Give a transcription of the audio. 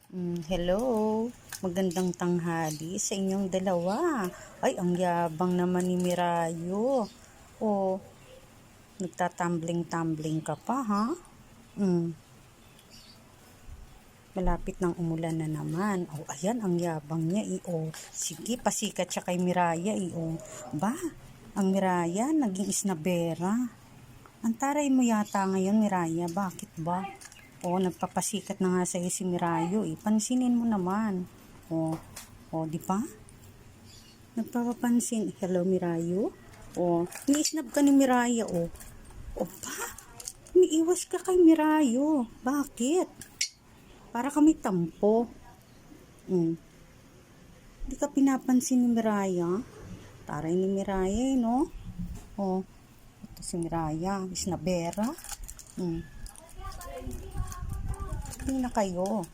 Hello, magandang tanghali sa inyong dalawa. Ay, ang yabang naman ni Mirayo. O, nagtatumbling-tumbling ka pa, ha? Malapit ng umulan na naman. O, ayan, ang yabang niya, o. Sige, pasikat siya kay Miraya, o. Ba, ang Miraya, naging isnabera. Ang taray mo yata ngayon, Miraya. Bakit ba? O, nagpapasikat na nga sa'yo si Mirayo, Pansinin mo naman. O, di ba? Nagpapapansin. Hello, Mirayo? O, ni-snap ka ni Miraya, o. O ba? Umiiwas ka kay Mirayo. Bakit? Para kami tampo. Hindi ka pinapansin ni Miraya. Taray ni Miraya, no? O, ito si Miraya. Isnabera. Hindi na kayo.